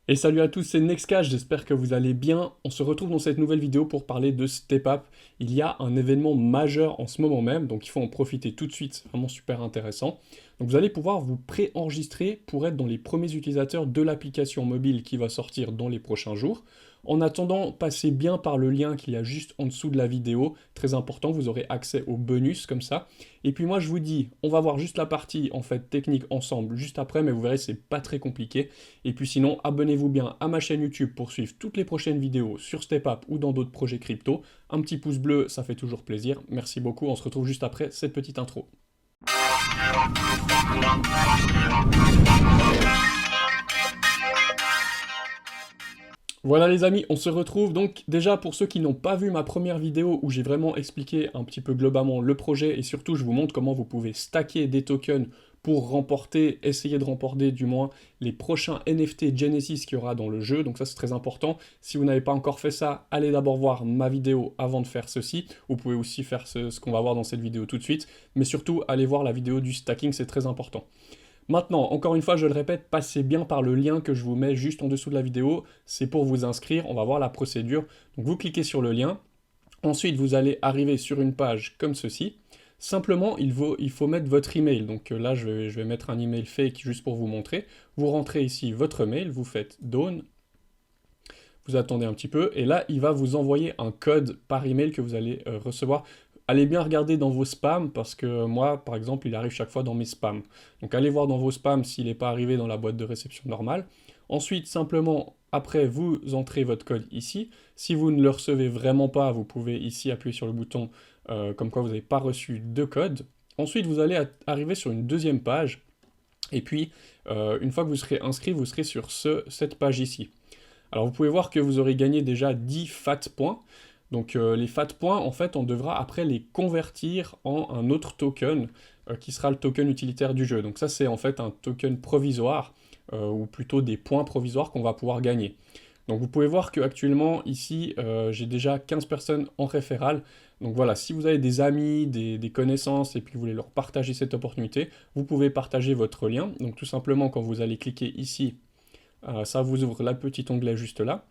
Et salut à tous, c'est Nextcash, j'espère que vous allez bien. On se retrouve dans cette nouvelle vidéo pour parler de StepUp. Il y a un événement majeur en ce moment même, donc il faut en profiter tout de suite, c'est vraiment super intéressant. Donc vous allez pouvoir vous pré-enregistrer pour être dans les premiers utilisateurs de l'application mobile qui va sortir dans les prochains jours. En attendant, passez bien par le lien qu'il y a juste en dessous de la vidéo, très important, vous aurez accès aux bonus comme ça. Et puis moi je vous dis, on va voir juste la partie en fait technique ensemble juste après, mais vous verrez c'est pas très compliqué. Et puis sinon, abonnez-vous bien à ma chaîne YouTube pour suivre toutes les prochaines vidéos sur StepUp ou dans d'autres projets crypto. Un petit pouce bleu, ça fait toujours plaisir. Merci beaucoup, on se retrouve juste après cette petite intro. Voilà les amis, on se retrouve donc déjà pour ceux qui n'ont pas vu ma première vidéo où j'ai vraiment expliqué un petit peu globalement le projet et surtout je vous montre comment vous pouvez stacker des tokens pour remporter, essayer de remporter du moins les prochains NFT Genesis qu'il y aura dans le jeu, donc ça c'est très important. Si vous n'avez pas encore fait ça, allez d'abord voir ma vidéo avant de faire ceci. Vous pouvez aussi faire ce qu'on va voir dans cette vidéo tout de suite, mais surtout allez voir la vidéo du stacking, c'est très important. Maintenant, encore une fois, je le répète, passez bien par le lien que je vous mets juste en dessous de la vidéo. C'est pour vous inscrire, on va voir la procédure. Donc vous cliquez sur le lien. Ensuite, vous allez arriver sur une page comme ceci. Simplement, il faut mettre votre email. Donc là, je vais mettre un email fake juste pour vous montrer. Vous rentrez ici votre mail, vous faites Dawn. Vous attendez un petit peu, et là, il va vous envoyer un code par email que vous allez recevoir. Allez bien regarder dans vos spams, parce que moi, par exemple, il arrive chaque fois dans mes spams. Donc allez voir dans vos spams s'il n'est pas arrivé dans la boîte de réception normale. Ensuite, simplement, après, vous entrez votre code ici. Si vous ne le recevez vraiment pas, vous pouvez ici appuyer sur le bouton comme quoi vous n'avez pas reçu de code. Ensuite, vous allez arriver sur une deuxième page, et puis, une fois que vous serez inscrit, vous serez sur cette page ici. Alors vous pouvez voir que vous aurez gagné déjà 10 FAT points. Donc les FAT points, en fait, on devra après les convertir en un autre token qui sera le token utilitaire du jeu. Donc ça, c'est en fait un token provisoire, ou plutôt des points provisoires qu'on va pouvoir gagner. Donc vous pouvez voir qu'actuellement, ici, j'ai déjà 15 personnes en référal. Donc voilà, si vous avez des amis, des connaissances, et puis vous voulez leur partager cette opportunité, vous pouvez partager votre lien. Donc tout simplement, quand vous allez cliquer ici, ça vous ouvre le petit onglet juste là.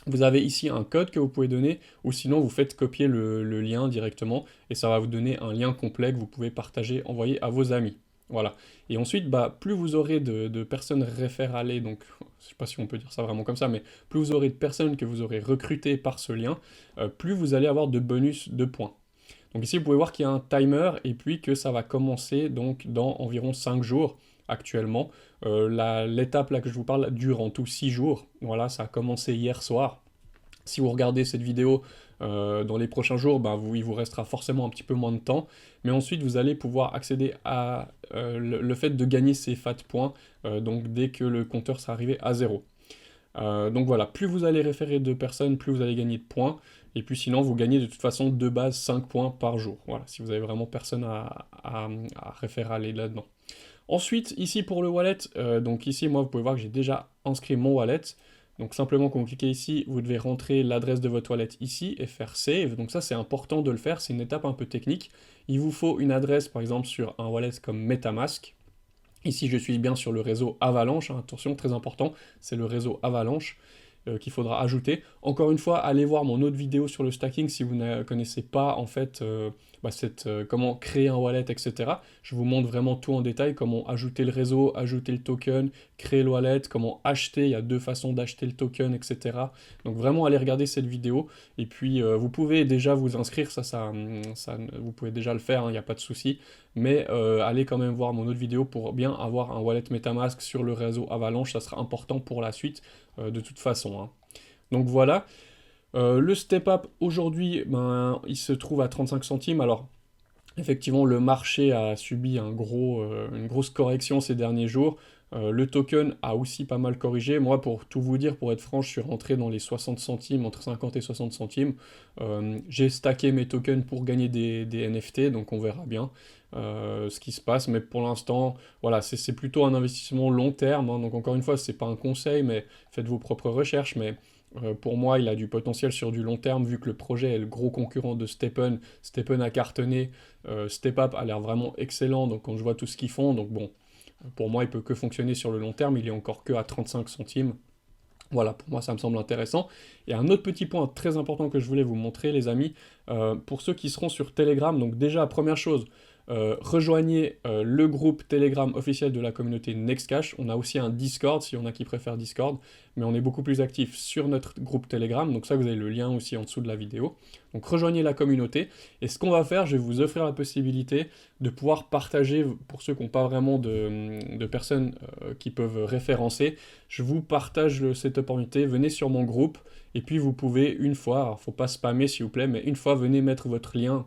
Vous avez ici un code que vous pouvez donner, ou sinon vous faites copier le lien directement, et ça va vous donner un lien complet que vous pouvez partager, envoyer à vos amis. Voilà. Et ensuite, plus vous aurez de personnes référalées, donc je ne sais pas si on peut dire ça vraiment comme ça, mais plus vous aurez de personnes que vous aurez recrutées par ce lien, plus vous allez avoir de bonus de points. Donc ici, vous pouvez voir qu'il y a un timer et puis que ça va commencer donc dans environ 5 jours actuellement. L'étape là que je vous parle dure en tout 6 jours. Voilà, ça a commencé hier soir. Si vous regardez cette vidéo dans les prochains jours, il vous restera forcément un petit peu moins de temps. Mais ensuite, vous allez pouvoir accéder à le fait de gagner ces FAT points, donc dès que le compteur sera arrivé à 0. Donc voilà, plus vous allez référer de personnes, plus vous allez gagner de points. Et puis sinon, vous gagnez de toute façon de base 5 points par jour. Voilà, si vous avez vraiment personne à référer là-dedans. Ensuite, ici pour le wallet, donc ici, moi, vous pouvez voir que j'ai déjà inscrit mon wallet. Donc simplement, quand vous cliquez ici, vous devez rentrer l'adresse de votre wallet ici et faire Save. Donc ça, c'est important de le faire, c'est une étape un peu technique. Il vous faut une adresse, par exemple, sur un wallet comme MetaMask. Ici, je suis bien sur le réseau Avalanche, hein, attention, très important, c'est le réseau Avalanche qu'il faudra ajouter. Encore une fois, allez voir mon autre vidéo sur le stacking si vous ne connaissez pas en fait comment créer un wallet, etc. Je vous montre vraiment tout en détail, comment ajouter le réseau, ajouter le token, créer le wallet, comment acheter, il y a deux façons d'acheter le token, etc. Donc vraiment, allez regarder cette vidéo. Et puis, vous pouvez déjà vous inscrire, vous pouvez déjà le faire, il n'y a pas de souci. Mais allez quand même voir mon autre vidéo pour bien avoir un wallet MetaMask sur le réseau Avalanche, ça sera important pour la suite de toute façon, hein. Donc voilà, le step up aujourd'hui, il se trouve à 35 centimes. Alors effectivement, le marché a subi une grosse correction ces derniers jours. Le token a aussi pas mal corrigé. Moi, pour tout vous dire, pour être franc, je suis rentré dans les 60 centimes, entre 50 et 60 centimes. J'ai stacké mes tokens pour gagner des NFT, donc on verra bien ce qui se passe. Mais pour l'instant, voilà, c'est plutôt un investissement long terme, hein. Donc encore une fois, c'est pas un conseil, mais faites vos propres recherches. Mais pour moi, il a du potentiel sur du long terme, vu que le projet est le gros concurrent de Stepn. Stepn a cartonné, StepUp a l'air vraiment excellent, donc quand je vois tout ce qu'ils font, donc bon, pour moi, il peut que fonctionner sur le long terme, il est encore que à 35 centimes. Voilà, pour moi ça me semble intéressant. Et un autre petit point très important que je voulais vous montrer les amis, pour ceux qui seront sur Telegram, donc déjà première chose, rejoignez le groupe Telegram officiel de la communauté Nextcash. On a aussi un Discord si on a qui préfère Discord, mais on est beaucoup plus actif sur notre groupe Telegram, donc ça vous avez le lien aussi en dessous de la vidéo. Donc rejoignez la communauté, et ce qu'on va faire, je vais vous offrir la possibilité de pouvoir partager, pour ceux qui n'ont pas vraiment de personnes qui peuvent référencer, je vous partage cette opportunité, venez sur mon groupe, et puis vous pouvez une fois, alors faut pas spammer s'il vous plaît, mais une fois venez mettre votre lien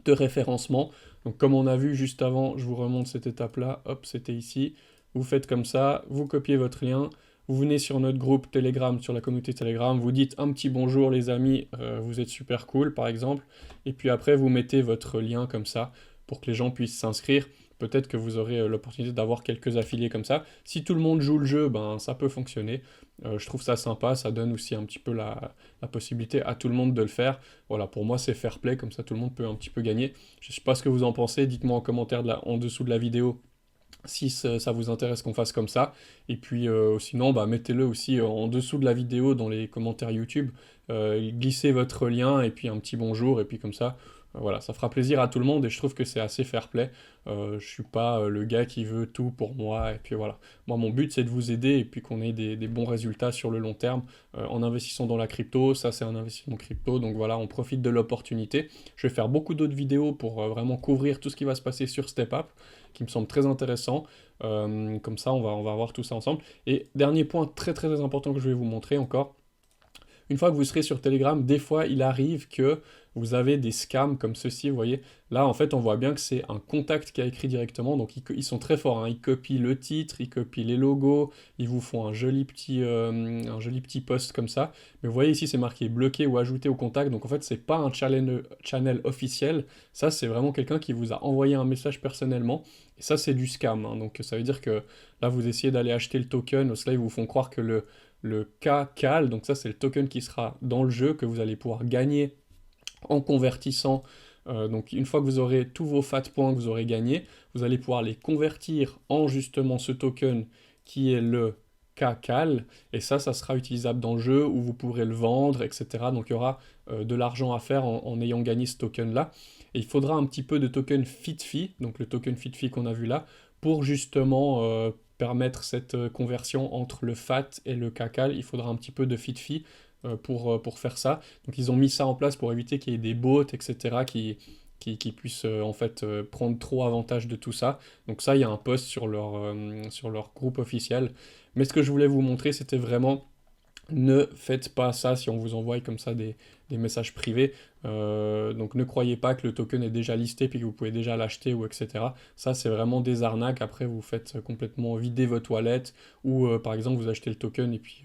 de référencement. Donc comme on a vu juste avant, je vous remonte cette étape-là, hop, c'était ici. Vous faites comme ça, vous copiez votre lien, vous venez sur notre groupe Telegram, sur la communauté Telegram, vous dites un petit bonjour les amis, vous êtes super cool par exemple, et puis après vous mettez votre lien comme ça, pour que les gens puissent s'inscrire. Peut-être que vous aurez l'opportunité d'avoir quelques affiliés comme ça. Si tout le monde joue le jeu, ben ça peut fonctionner. Je trouve ça sympa, ça donne aussi un petit peu la possibilité à tout le monde de le faire. Voilà, pour moi c'est fair play, comme ça tout le monde peut un petit peu gagner. Je ne sais pas ce que vous en pensez, dites-moi en commentaire en dessous de la vidéo si ça vous intéresse qu'on fasse comme ça. Et puis sinon, bah, mettez-le aussi en dessous de la vidéo dans les commentaires YouTube. Glissez votre lien et puis un petit bonjour, et puis comme ça, voilà, ça fera plaisir à tout le monde et je trouve que c'est assez fair play. Je suis pas le gars qui veut tout pour moi, et puis voilà. Moi, mon but, c'est de vous aider et puis qu'on ait des bons résultats sur le long terme en investissant dans la crypto. Ça, c'est un investissement crypto, donc voilà, on profite de l'opportunité. Je vais faire beaucoup d'autres vidéos pour vraiment couvrir tout ce qui va se passer sur StepUp, qui me semble très intéressant. Comme ça, on va voir tout ça ensemble. Et dernier point très très important que je vais vous montrer encore. Une fois que vous serez sur Telegram, des fois, il arrive que vous avez des scams comme ceci, vous voyez. Là, en fait, on voit bien que c'est un contact qui a écrit directement, donc ils sont très forts, hein. Ils copient le titre, ils copient les logos, ils vous font un joli petit post comme ça. Mais vous voyez ici, c'est marqué bloqué ou ajouté au contact, donc en fait, c'est pas un channel officiel. Ça, c'est vraiment quelqu'un qui vous a envoyé un message personnellement, et ça, c'est du scam, hein. Donc ça veut dire que là, vous essayez d'aller acheter le token, là, ils vous font croire que le KCAL, donc ça c'est le token qui sera dans le jeu, que vous allez pouvoir gagner en convertissant. Donc une fois que vous aurez tous vos FAT points que vous aurez gagnés, vous allez pouvoir les convertir en justement ce token qui est le KCAL, et ça sera utilisable dans le jeu où vous pourrez le vendre, etc. Donc il y aura de l'argent à faire en ayant gagné ce token-là. Et il faudra un petit peu de token FitFi, donc le token FitFi qu'on a vu là, pour justement permettre cette conversion entre le FAT et le KCAL. Il faudra un petit peu de FitFi pour faire ça. Donc ils ont mis ça en place pour éviter qu'il y ait des bots, etc. qui puissent en fait prendre trop avantage de tout ça. Donc ça, il y a un post sur leur groupe officiel. Mais ce que je voulais vous montrer, c'était vraiment ne faites pas ça si on vous envoie comme ça des messages privés. Donc ne croyez pas que le token est déjà listé puis que vous pouvez déjà l'acheter ou etc. Ça c'est vraiment des arnaques. Après vous faites complètement vider votre wallet ou par exemple vous achetez le token et puis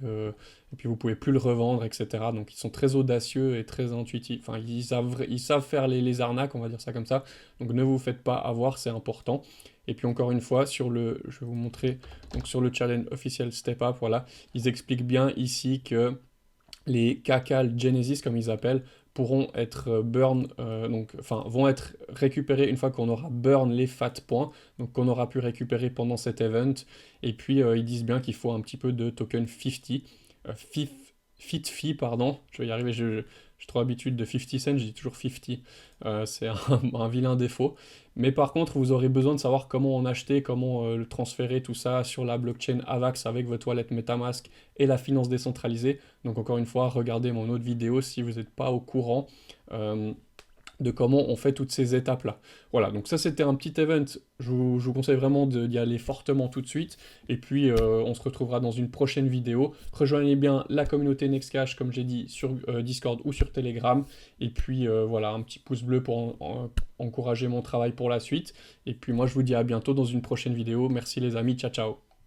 vous pouvez plus le revendre, etc. Donc ils sont très audacieux et très intuitifs. Enfin ils savent faire les arnaques, on va dire ça comme ça. Donc ne vous faites pas avoir, c'est important. Et puis encore une fois, je vais vous montrer, donc sur le challenge officiel StepUp, voilà, ils expliquent bien ici que les KCAL Genesis, comme ils appellent, pourront être vont être récupérés une fois qu'on aura burn les FAT points, donc qu'on aura pu récupérer pendant cet event. Et puis ils disent bien qu'il faut un petit peu de token 50, FitFi, pardon, je vais y arriver, j'ai trop l'habitude de 50 cents, je dis toujours 50, c'est un vilain défaut. Mais par contre, vous aurez besoin de savoir comment en acheter, comment le transférer, tout ça sur la blockchain AVAX avec votre wallet MetaMask et la finance décentralisée. Donc encore une fois, regardez mon autre vidéo si vous n'êtes pas au courant de comment on fait toutes ces étapes-là. Voilà, donc ça c'était un petit event, je vous conseille vraiment d'y aller fortement tout de suite, et puis on se retrouvera dans une prochaine vidéo. Rejoignez bien la communauté Nextcash, comme j'ai dit, sur Discord ou sur Telegram, et puis voilà, un petit pouce bleu pour encourager mon travail pour la suite, et puis moi je vous dis à bientôt dans une prochaine vidéo. Merci les amis, ciao ciao.